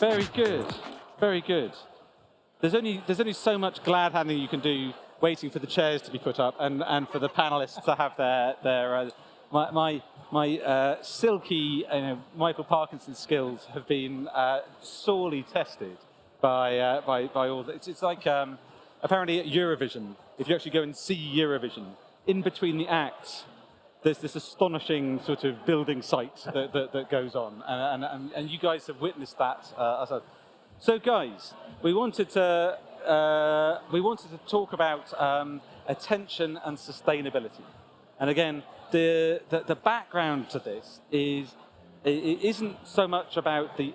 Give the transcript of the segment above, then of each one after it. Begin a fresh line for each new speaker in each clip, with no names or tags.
Very good. Very good. There's only so much glad handing you can do, waiting for the chairs to be put up and for the panelists to have their my Silke, Michael Parkinson's skills have been sorely tested by all this. It's like apparently at Eurovision, if you actually go and see Eurovision, in between the acts, there's this astonishing sort of building site that goes on, and you guys have witnessed that. So, guys, we wanted to talk about attention and sustainability, and again, the background to this is it isn't so much about the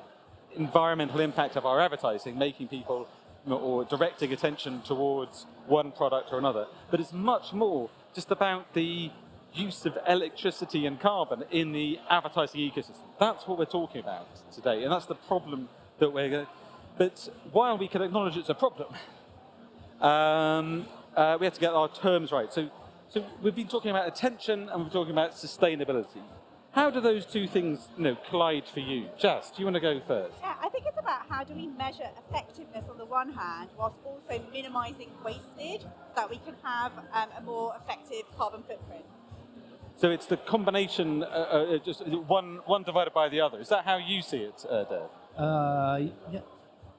environmental impact of our advertising, making people or directing attention towards one product or another, but it's much more just about the use of electricity and carbon in the advertising ecosystem. That's what we're talking about today, and that's the problem that we're going to... But while we can acknowledge it's a problem, we have to get our terms right. So we've been talking about attention and we're talking about sustainability. How do those two things, collide for you? Jazz, do you want to go first?
Yeah, I think it's about how do we measure effectiveness on the one hand, whilst also minimising wastage, so that we can have a more effective carbon footprint.
So it's the combination, just one divided by the other. Is that how you see it, Dave?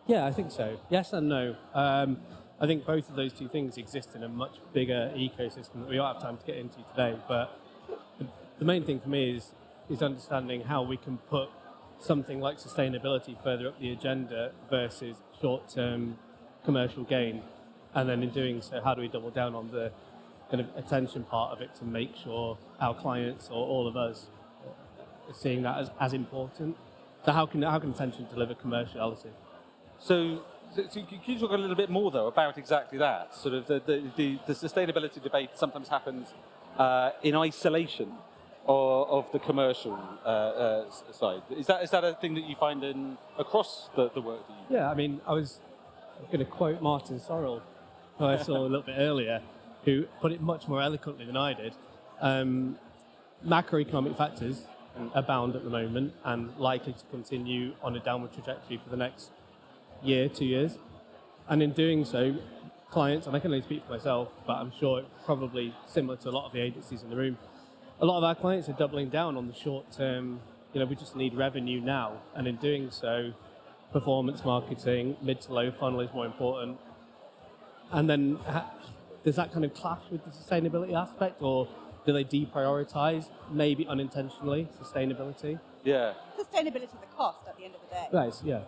Yeah, I think so. Yes and no. I think both of those two things exist in a much bigger ecosystem that we don't have time to get into today. But the main thing for me is understanding how we can put something like sustainability further up the agenda versus short-term commercial gain. And then in doing so, how do we double down on the kind of attention part of it to make sure our clients or all of us are seeing that as important? So how can attention deliver commerciality?
So can you talk a little bit more, though, about exactly that? Sort of the sustainability debate sometimes happens in isolation of the commercial side. Is that a thing that you find across the work that you do?
Yeah, I mean, I'm going to quote Martin Sorrell, who I saw a little bit earlier, who put it much more eloquently than I did. Macroeconomic factors abound at the moment and likely to continue on a downward trajectory for the next year, 2 years. And in doing so, clients, and I can only speak for myself, but I'm sure it's probably similar to a lot of the agencies in the room, a lot of our clients are doubling down on the short term, we just need revenue now. And in doing so, performance marketing, mid to low funnel is more important. And then does that kind of clash with the sustainability aspect, or do they deprioritize, maybe unintentionally, sustainability?
Yeah.
Sustainability is a cost at the end of the day.
Right, yeah.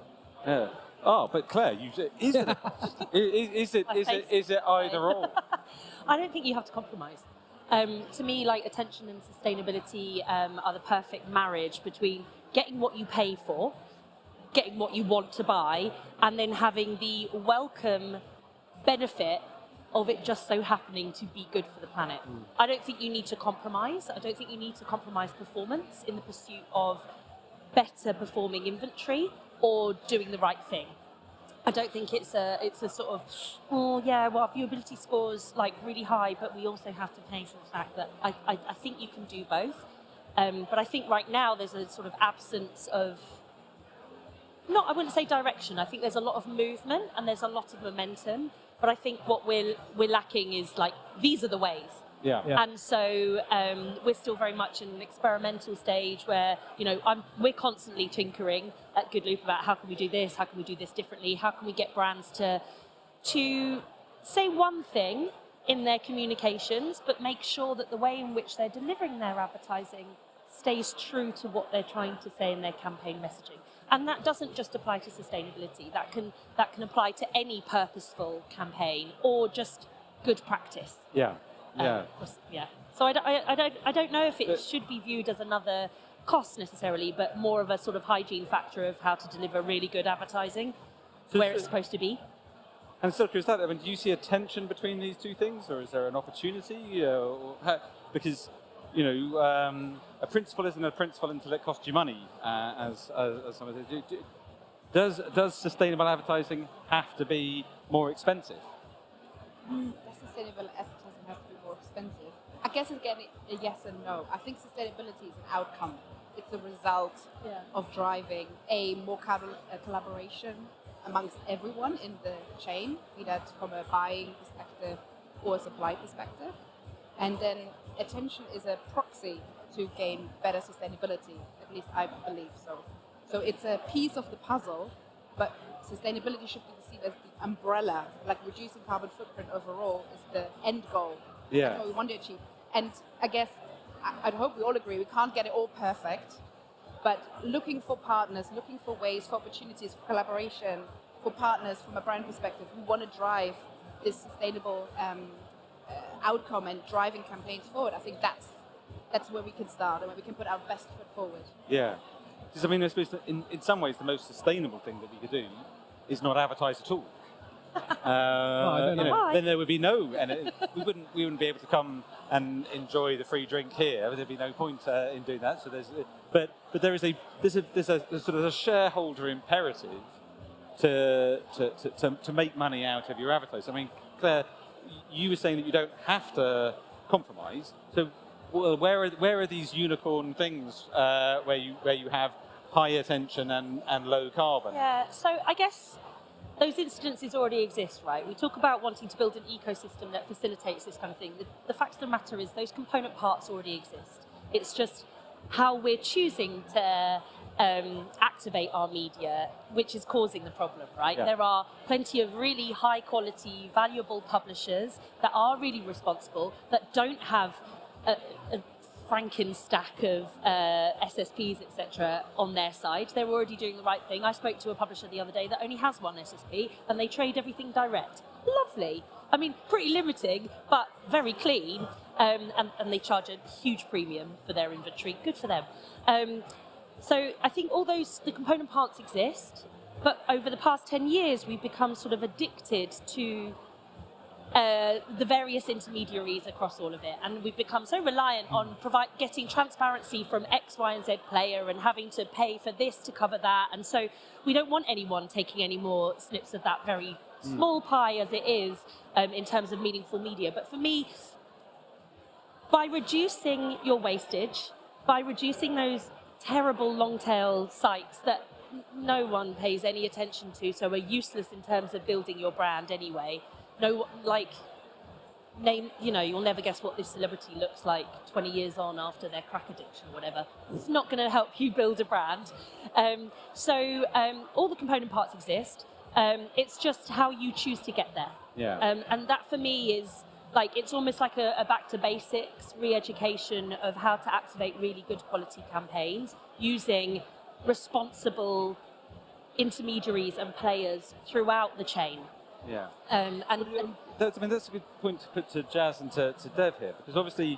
Yeah. Oh, but Claire, is it either or?
I don't think you have to compromise. To me, like attention and sustainability are the perfect marriage between getting what you pay for, getting what you want to buy, and then having the welcome benefit of it just so happening to be good for the planet. I don't think you need to compromise. I don't think you need to compromise performance in the pursuit of better performing inventory or doing the right thing. I don't think it's a sort of, our viewability score's like really high, but we also have to pay for the fact that I think you can do both. But I think right now there's a sort of absence of, I wouldn't say direction. I think there's a lot of movement and there's a lot of momentum, but I think what we're lacking is like, these are the ways.
Yeah.
And so we're still very much in an experimental stage where, we're constantly tinkering at Good Loop about how can we do this, how can we do this differently, how can we get brands to say one thing in their communications, but make sure that the way in which they're delivering their advertising stays true to what they're trying to say in their campaign messaging. And that doesn't just apply to sustainability. That can apply to any purposeful campaign or just good practice.
Yeah. Yeah.
So I don't know if it should be viewed as another cost necessarily, but more of a sort of hygiene factor of how to deliver really good advertising where it's supposed to be.
And Silke, is that, do you see a tension between these two things, or is there an opportunity? Because, a principle isn't a principle until it costs you money, as someone said. Does sustainable advertising have to be more expensive?
Sustainable advertising has to be more expensive. I guess it's getting a yes and no. I think sustainability is an outcome. it's a result of driving more collaboration amongst everyone in the chain, be that from a buying perspective or a supply perspective. And then attention is a proxy to gain better sustainability, at least I believe so. So it's a piece of the puzzle, but sustainability should be seen as the umbrella, like reducing carbon footprint overall is the end goal.
Yeah.
That's what we want to achieve. And I guess, I hope we all agree, we can't get it all perfect, but looking for partners, looking for ways, for opportunities, for collaboration, for partners from a brand perspective who want to drive this sustainable outcome and driving campaigns forward, I think that's where we can start and where we can put our best foot forward.
Yeah. Because, I mean, I suppose that in some ways the most sustainable thing that we could do is not advertise at all. Then there would be no, and we wouldn't be able to come and enjoy the free drink here. There'd be no point in doing that. So but there's a sort of a shareholder imperative to make money out of your advertising. I mean, Claire, you were saying that you don't have to compromise. So where are these unicorn things where you have high attention and low carbon?
Yeah. So I guess those incidences already exist, right? We talk about wanting to build an ecosystem that facilitates this kind of thing. The fact of the matter is those component parts already exist. It's just how we're choosing to activate our media, which is causing the problem, right?
Yeah.
There are plenty of really high quality, valuable publishers that are really responsible, that don't have a Frankenstack of SSPs, etc., on their side. They're already doing the right thing. I spoke to a publisher the other day that only has one SSP, and they trade everything direct. Lovely. I mean, pretty limiting, but very clean, and they charge a huge premium for their inventory. Good for them. So I think the component parts exist, but over the past 10 years, we've become sort of addicted to the various intermediaries across all of it, and we've become so reliant on getting transparency from X, Y, and Z player and having to pay for this to cover that, and so we don't want anyone taking any more snips of that very small pie as it is in terms of meaningful media. But for me, by reducing your wastage, by reducing those terrible long-tail sites that no one pays any attention to, so are useless in terms of building your brand anyway. You'll never guess what this celebrity looks like 20 years on after their crack addiction or whatever. It's not going to help you build a brand. All the component parts exist. It's just how you choose to get there.
Yeah.
And that for me is it's almost like a back to basics re-education of how to activate really good quality campaigns using responsible intermediaries and players throughout the chain.
Yeah.
That's
a good point to put to Jazz and to Dev here, because obviously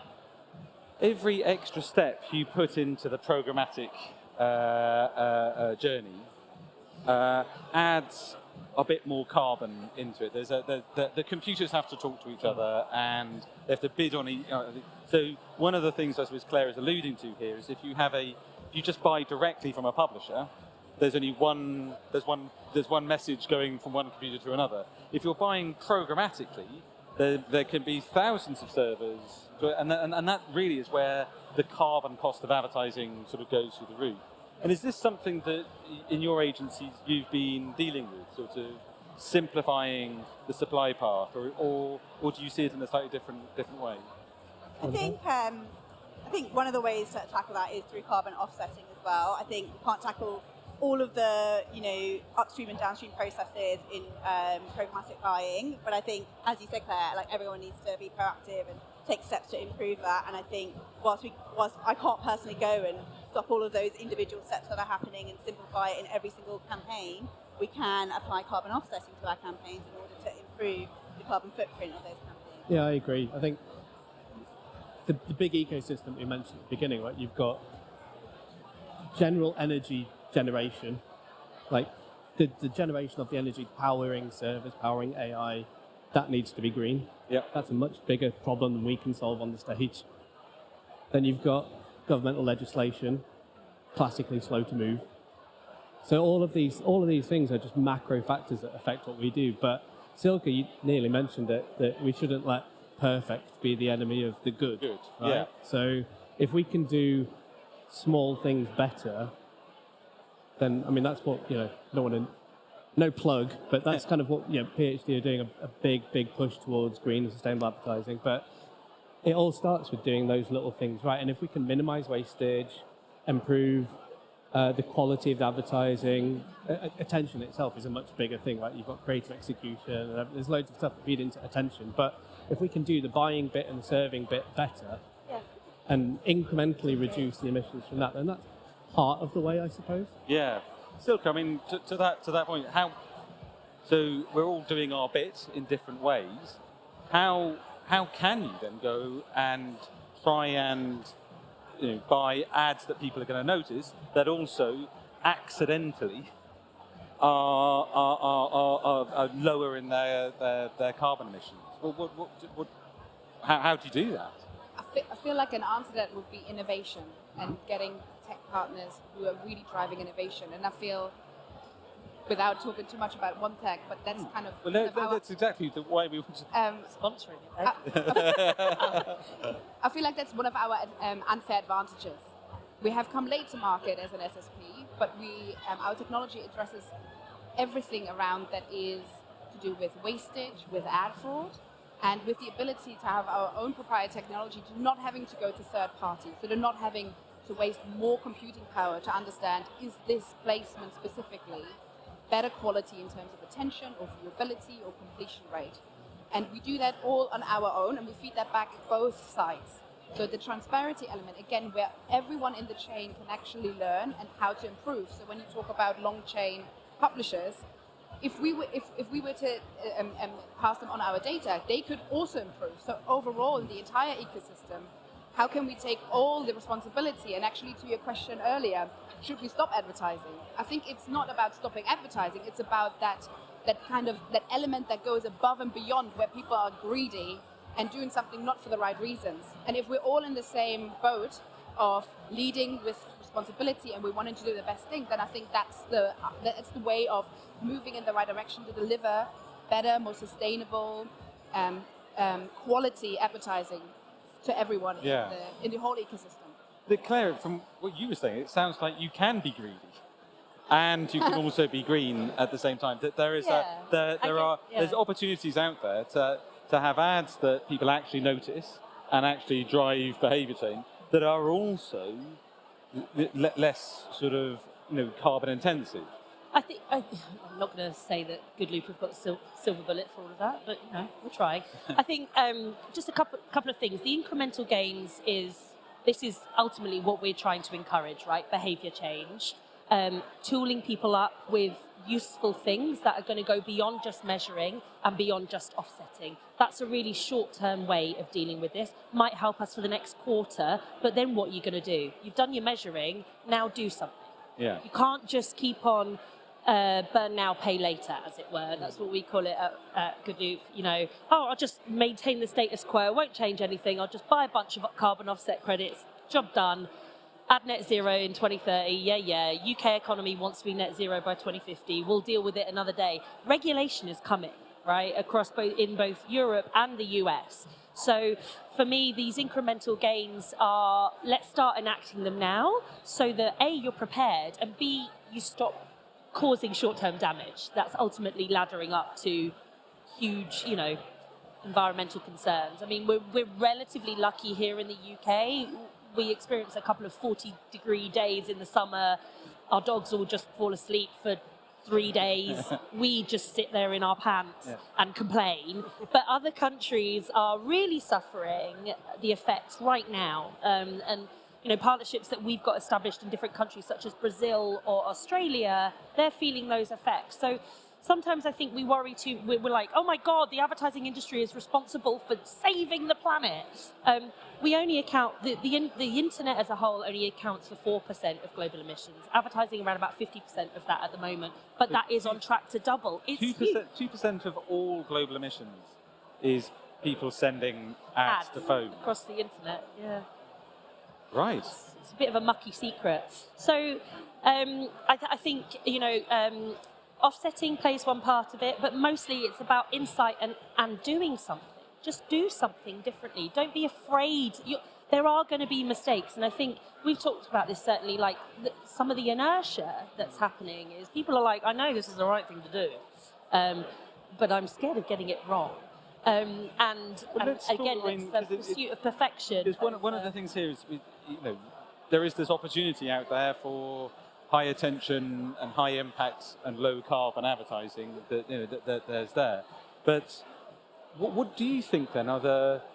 every extra step you put into the programmatic journey adds a bit more carbon into it. The computers have to talk to each other, and they have to bid on each other. So one of the things I suppose Claire is alluding to here is if you just buy directly from a publisher, there's one message going from one computer to another. If you're buying programmatically, there can be thousands of servers, and that really is where the carbon cost of advertising sort of goes through the roof. And is this something that in your agencies you've been dealing with, sort of simplifying the supply path, or do you see it in a slightly different way?
I think one of the ways to tackle that is through carbon offsetting as well. I think you can't tackle all of the upstream and downstream processes in programmatic buying, but I think, as you said, Claire, everyone needs to be proactive and take steps to improve that. And I think whilst I can't personally go and stop all of those individual steps that are happening and simplify it in every single campaign, we can apply carbon offsetting to our campaigns in order to improve the carbon footprint of those campaigns.
Yeah, I agree. I think the big ecosystem you mentioned at the beginning, right? You've got general energy generation, the generation of the energy powering servers, powering AI, that needs to be green.
Yeah.
That's a much bigger problem than we can solve on the stage. Then you've got governmental legislation, classically slow to move. So all of these things are just macro factors that affect what we do. But Silke, you nearly mentioned it, that we shouldn't let perfect be the enemy of the good.
Good.
Right?
Yeah.
So if we can do small things better, then, I mean, that's what, no plug, but that's kind of what, PhD are doing a big push towards green and sustainable advertising. But it all starts with doing those little things right. And if we can minimize wastage, improve the quality of the advertising, attention itself is a much bigger thing, right? You've got creative execution, and there's loads of stuff that feed into attention. But if we can do the buying bit and the serving bit better, and incrementally reduce the emissions from that, then that's part of the way, I suppose.
Yeah. Silke, I mean, to that point, so we're all doing our bit in different ways. How can you then go and try and buy ads that people are going to notice that also accidentally are lower in their carbon emissions? How do you do that?
I feel like an answer to that would be innovation and getting tech partners who are really driving innovation. And I feel, without talking too much about OneTag, but that's kind of...
That's exactly the way we want to...
Sponsoring it.
I feel like that's one of our unfair advantages. We have come late to market as an SSP, but our technology addresses everything around that is to do with wastage, with ad fraud, and with the ability to have our own proprietary technology, to not having to go to third parties, so to not having to waste more computing power to understand, is this placement specifically better quality in terms of attention or viewability or completion rate. And we do that all on our own, and we feed that back both sides. So the transparency element, again, where everyone in the chain can actually learn and how to improve. So when you talk about long chain publishers, if we were to pass them on our data, they could also improve. So overall, in the entire ecosystem, how can we take all the responsibility? And actually, to your question earlier, should we stop advertising? I think it's not about stopping advertising. It's about that element that goes above and beyond, where people are greedy and doing something not for the right reasons. And if we're all in the same boat of leading with responsibility and we wanting to do the best thing, then I think that's the way of moving in the right direction to deliver better, more sustainable, quality advertising to everyone in the whole ecosystem.
Claire, from what you were saying, it sounds like you can be greedy, and you can also be green at the same time. That there is there's opportunities out there to have ads that people actually notice and actually drive behaviour change that are also less sort of carbon intensive.
I think I'm not going to say that Goodloop have got a silver bullet for all of that, but we're trying. I think just a couple of things. The incremental gains is ultimately what we're trying to encourage, right? Behaviour change, tooling people up with useful things that are going to go beyond just measuring and beyond just offsetting. That's a really short-term way of dealing with this. Might help us for the next quarter, but then what are you going to do? You've done your measuring, now do something.
Yeah.
You can't just keep on burn now, pay later, as it were. That's what we call it at Goodloop. I'll just maintain the status quo, won't change anything. I'll just buy a bunch of carbon offset credits, job done. Add net zero in 2030, UK economy wants to be net zero by 2050. We'll deal with it another day. Regulation is coming, right, across in both Europe and the US. So for me, these incremental gains are, let's start enacting them now so that A, you're prepared, and B, you stop causing short-term damage. That's ultimately laddering up to huge, environmental concerns. I mean, we're relatively lucky here in the UK. We experience a couple of 40-degree days in the summer. Our dogs all just fall asleep for 3 days. We just sit there in our pants and complain. But other countries are really suffering the effects right now. And partnerships that we've got established in different countries, such as Brazil or Australia, they're feeling those effects. So sometimes I think we worry too. We're like, oh my God, the advertising industry is responsible for saving the planet. We only account, the internet as a whole only accounts for 4% of global emissions. Advertising around about 50% of that at the moment, but that is on track to double. It's
2% of all global emissions is people sending ads to phones.
Across the internet, yeah.
Right.
It's a bit of a mucky secret. So I think, offsetting plays one part of it, but mostly it's about insight and doing something. Just do something differently. Don't be afraid. there are going to be mistakes. And I think we've talked about this certainly, like some of the inertia that's happening is people are like, I know this is the right thing to do, but I'm scared of getting it wrong. And again, it's the pursuit of perfection.
Because one of the things here is, there is this opportunity out there for high attention and high impact and low carbon advertising that there's there. But what do you think then?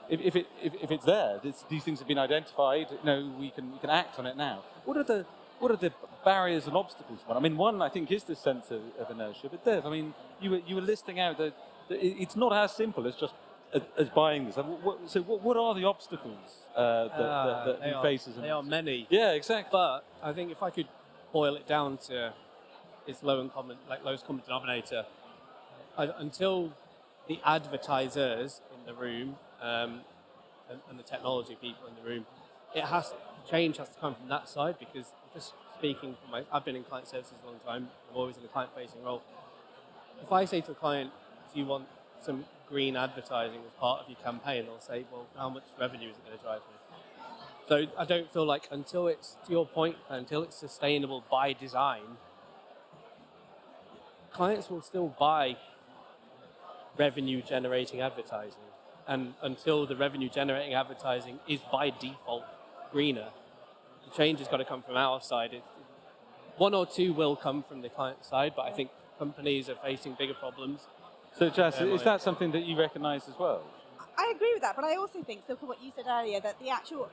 If it's there, these things have been identified. We can act on it now. What are the barriers and obstacles? I mean, one I think is this sense of inertia. But Dev, I mean, you were listing out that it's not as simple as just as buying this. So what are the obstacles that you face?
They are many.
Yeah, exactly.
But I think if I could boil it down to its lowest common denominator, until the advertisers in the room and the technology people in the room, change has to come from that side, because just speaking from I've been in client services a long time, I'm always in a client-facing role. If I say to a client, do you want some green advertising as part of your campaign, they'll say, well, how much revenue is it going to drive me? So I don't feel like, until it's, to your point, until it's sustainable by design, clients will still buy revenue-generating advertising. And until the revenue-generating advertising is by default greener, the change has got to come from our side. One or two will come from the client side, but I think companies are facing bigger problems.
So, Jas, is that something that you recognise as well?
I agree with that, but I also think, Silke, what you said earlier, that the actual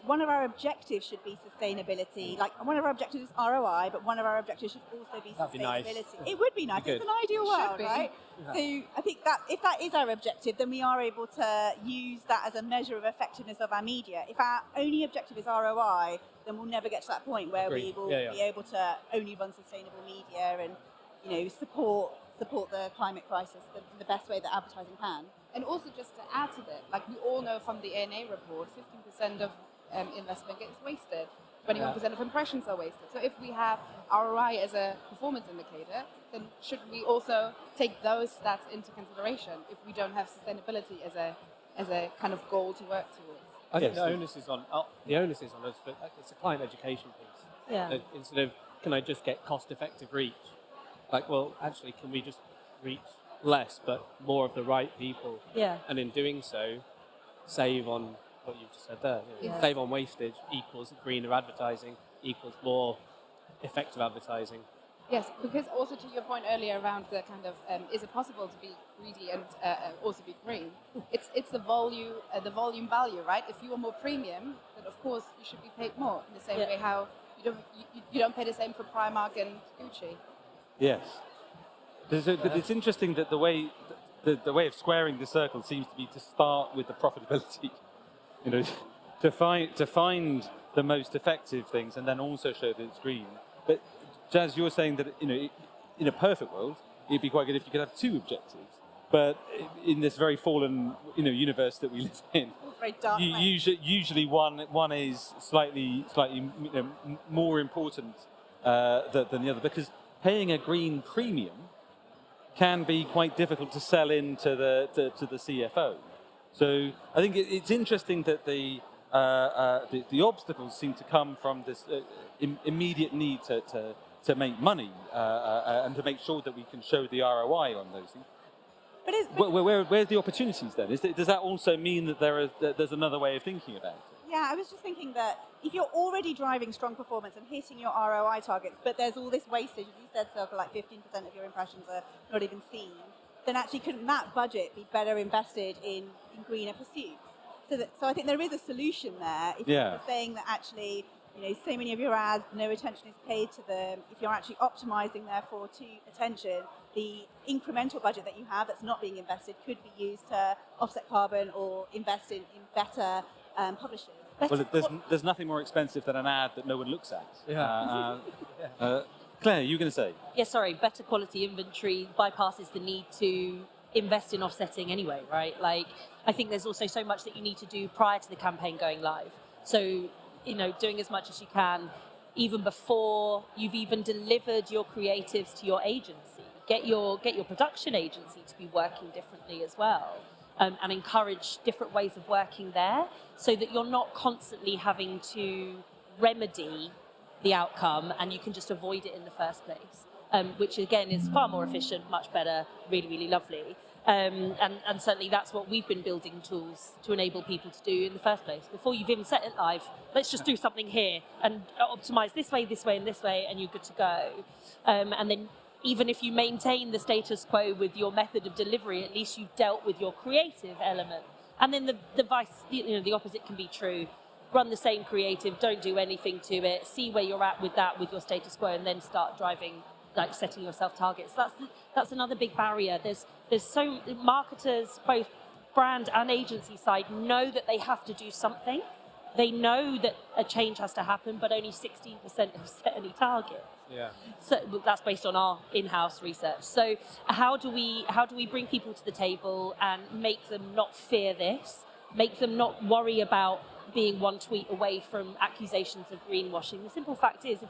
one of our objectives should be sustainability. Like, one of our objectives is ROI, but one of our objectives should also be
That'd
sustainability.
Be nice.
It would be nice. It's an ideal world, right?
Yeah.
So I think that if that is our objective, then we are able to use that as a measure of effectiveness of our media. If our only objective is ROI, then we'll never get to that point where we will be able to only run sustainable media and, support the climate crisis the best way that advertising can.
And also, just to add to that, like we all know from the ANA report, 15% of investment gets wasted, 21% of impressions are wasted. So if we have ROI as a performance indicator, then should we also take those stats into consideration if we don't have sustainability as a kind of goal to work towards?
I think the onus is on us, but it's a client education piece.
Yeah.
Instead of, can I just get cost-effective reach? Like, well, actually, can we just reach less, but more of the right people?
Yeah.
And in doing so, save on what you just said there.
Yeah.
Save on wastage equals greener advertising, equals more effective advertising.
Yes, because also to your point earlier around the kind of is it possible to be greedy and also be green? It's the volume value, right? If you are more premium, then of course you should be paid more. In the same way how you don't pay the same for Primark and Gucci.
Yes. It's interesting that the way of squaring the circle seems to be to start with the profitability. To find the most effective things and then also show that it's green. But Jas, you're saying that in a perfect world, it'd be quite good if you could have two objectives. But in this very fallen universe that we live in,
very dark
usually one is slightly more important than the other, because paying a green premium can be quite difficult to sell into the CFO. So I think it's interesting that the obstacles seem to come from this immediate need to make money and to make sure that we can show the ROI on those things. But where's the opportunities then? Does that also mean that there's another way of thinking about it?
Yeah, I was just thinking that if you're already driving strong performance and hitting your ROI targets, but there's all this wastage, as you said, Silke, like 15% of your impressions are not even seen, then actually couldn't that budget be better invested in greener pursuits? So I think there is a solution there. If you're saying that actually, so many of your ads, no attention is paid to them. If you're actually optimizing, therefore, to attention, the incremental budget that you have that's not being invested could be used to offset carbon or invest in better publishers.
Well, there's nothing more expensive than an ad that no one looks at.
Yeah.
Claire, you were going to say?
Yeah, sorry, better quality inventory bypasses the need to invest in offsetting anyway, right? Like, I think there's also so much that you need to do prior to the campaign going live. So, doing as much as you can, even before you've even delivered your creatives to your agency. Get your production agency to be working differently as well. and encourage different ways of working there, so that you're not constantly having to remedy the outcome and you can just avoid it in the first place, which again is far more efficient, much better, really, really lovely. And certainly that's what we've been building tools to enable people to do in the first place. Before you've even set it live, let's just do something here and optimize this way, and this way, and you're good to go. And then even if you maintain the status quo with your method of delivery, at least you've dealt with your creative element. And then the opposite can be true. Run the same creative, don't do anything to it, see where you're at with that, with your status quo, and then start driving, like setting yourself targets. That's another big barrier. There's so marketers, both brand and agency side, know that they have to do something. They know that a change has to happen, but only 16% have set any targets.
Yeah.
So that's based on our in-house research. So how do we bring people to the table and make them not fear this, make them not worry about being one tweet away from accusations of greenwashing? The simple fact is, if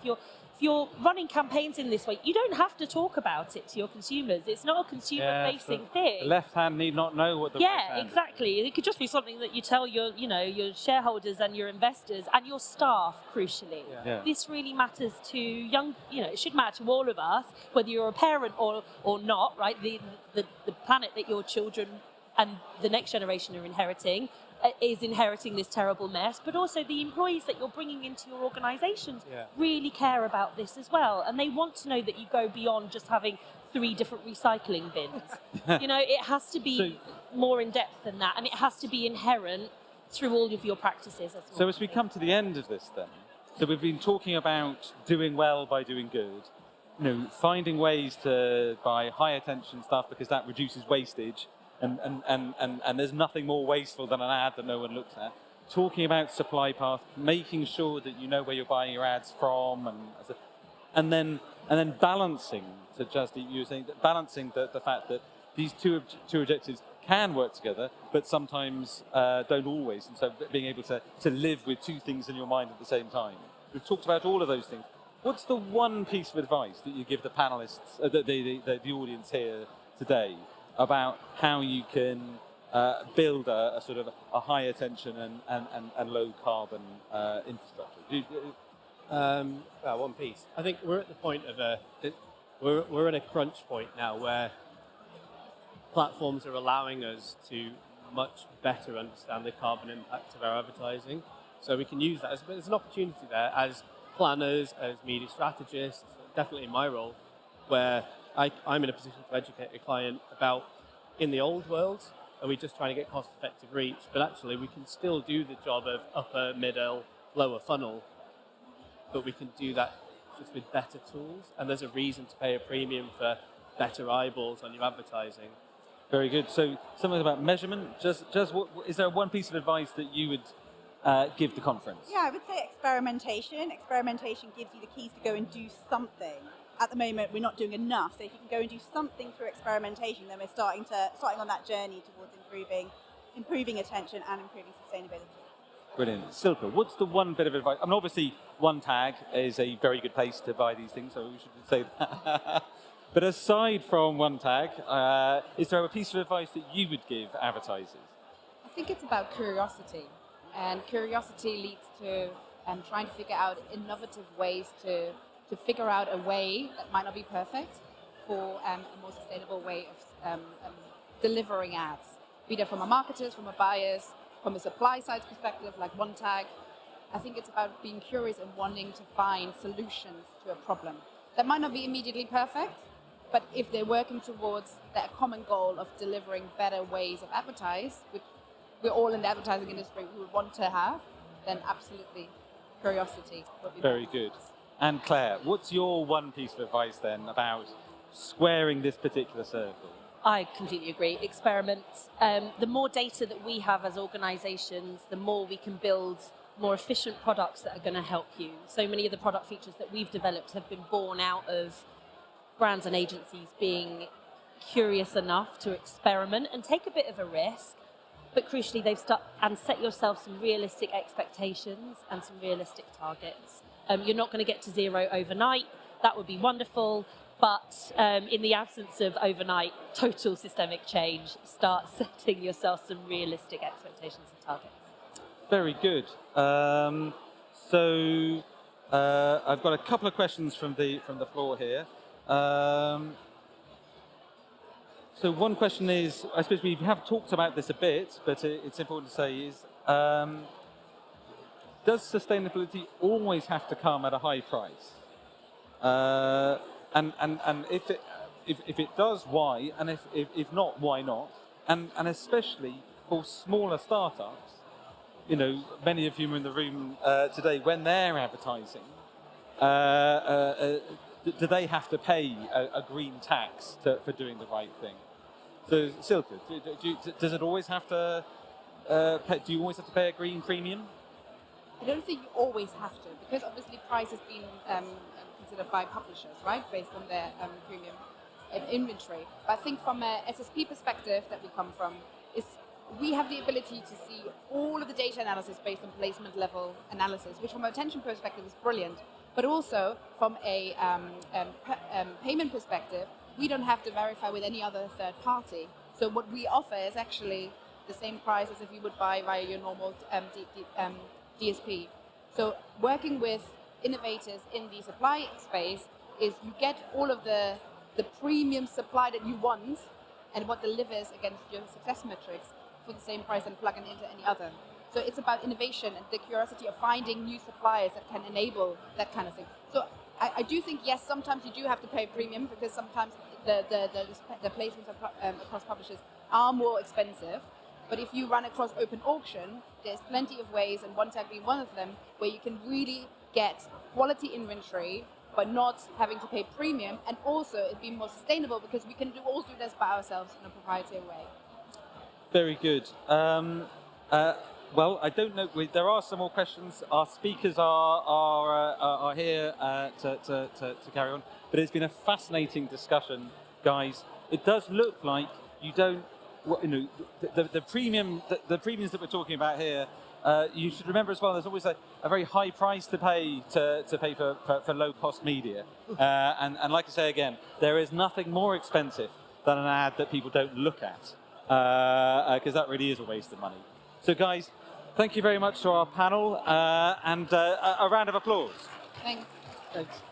you're running campaigns in this way, you don't have to talk about it to your consumers. It's not a consumer-facing thing.
The left hand need not know what the right hand is.
Exactly. It could just be something that you tell your shareholders and your investors and your staff, crucially.
Yeah.
This really matters to young, it should matter to all of us, whether you're a parent or not, right? The planet that your children and the next generation are inheriting is inheriting this terrible mess, but also the employees that you're bringing into your organisations really care about this as well, and they want to know that you go beyond just having 3 different recycling bins. It has to be more in depth than that, and it has to be inherent through all of your practices as well.
So as we come to the end of this then, so we've been talking about doing well by doing good, finding ways to buy high attention stuff because that reduces wastage. And there's nothing more wasteful than an ad that no one looks at. Talking about supply path, making sure that you know where you're buying your ads from, and then balancing. To Jasdeep, you were saying that balancing the fact that these two objectives can work together, but sometimes don't always. And so being able to live with 2 things in your mind at the same time. We've talked about all of those things. What's the one piece of advice that you give the panelists, the audience here today, about how you can build a sort of a high attention and low carbon infrastructure?
One piece. I think we're at the point of we're in a crunch point now where platforms are allowing us to much better understand the carbon impact of our advertising. So we can use that as an opportunity there as planners, as media strategists, definitely in my role, where I'm in a position to educate a client about, in the old world, are we just trying to get cost-effective reach? But actually, we can still do the job of upper, middle, lower funnel, but we can do that just with better tools. And there's a reason to pay a premium for better eyeballs on your advertising.
Very good. So something about measurement. Just is there one piece of advice that you would give the conference?
Yeah, I would say experimentation. Experimentation gives you the keys to go and do something. At the moment, we're not doing enough. So if you can go and do something through experimentation, then we're starting on that journey towards improving attention and improving sustainability.
Brilliant. Silke, what's the one bit of advice? I mean, obviously, OneTag is a very good place to buy these things, so we should say that. But aside from OneTag, is there a piece of advice that you would give advertisers?
I think it's about curiosity, and curiosity leads to trying to figure out innovative ways to figure out a way that might not be perfect for a more sustainable way of delivering ads, be that from a marketer's, from a buyer's, from a supply side perspective, like OneTag. I think it's about being curious and wanting to find solutions to a problem that might not be immediately perfect, but if they're working towards that common goal of delivering better ways of advertise, which we're all in the advertising industry we would want to have, then absolutely curiosity would be
very good. And Claire, what's your one piece of advice then about squaring this particular circle?
I completely agree. Experiment. The more data that we have as organisations, the more we can build more efficient products that are going to help you. So many of the product features that we've developed have been born out of brands and agencies being curious enough to experiment and take a bit of a risk, but crucially they've set yourself some realistic expectations and some realistic targets. You're not going to get to zero overnight. That would be wonderful, But in the absence of overnight total systemic change, start setting yourself some realistic expectations and targets.
Very good. I've got a couple of questions from the floor here. So one question is, I suppose we have talked about this a bit, but it's important to say is, does sustainability always have to come at a high price? And if it does, why? And if not, why not? And especially for smaller startups, you know, many of you are in the room today, when they're advertising, do they have to pay a green tax for doing the right thing? So, Silke, does it always have to? Do you always have to pay a green premium?
I don't think you always have to, because obviously price has been considered by publishers, right, based on their premium inventory. But I think from a SSP perspective that we come from, is we have the ability to see all of the data analysis based on placement level analysis, which from a retention perspective is brilliant. But also from a payment perspective, we don't have to verify with any other third party. So what we offer is actually the same price as if you would buy via your normal DSP. So working with innovators in the supply space is you get all of the premium supply that you want and what delivers against your success metrics for the same price and plug it into any other. So it's about innovation and the curiosity of finding new suppliers that can enable that kind of thing. So I do think, yes, sometimes you do have to pay a premium because sometimes the placements across publishers are more expensive. But if you run across open auction, there's plenty of ways, and OneTag being one of them, where you can really get quality inventory but not having to pay premium, and also it being more sustainable because we can all do this by ourselves in a proprietary way.
Very good. Well, I don't know. There are some more questions. Our speakers are here to carry on. But it's been a fascinating discussion, guys. It does look like you don't. You know, the premiums that we're talking about here. You should remember as well. There's always a very high price to pay for low cost media. And like I say again, there is nothing more expensive than an ad that people don't look at, because that really is a waste of money. So, guys, thank you very much to our panel, and a round of applause.
Thanks.
Thanks.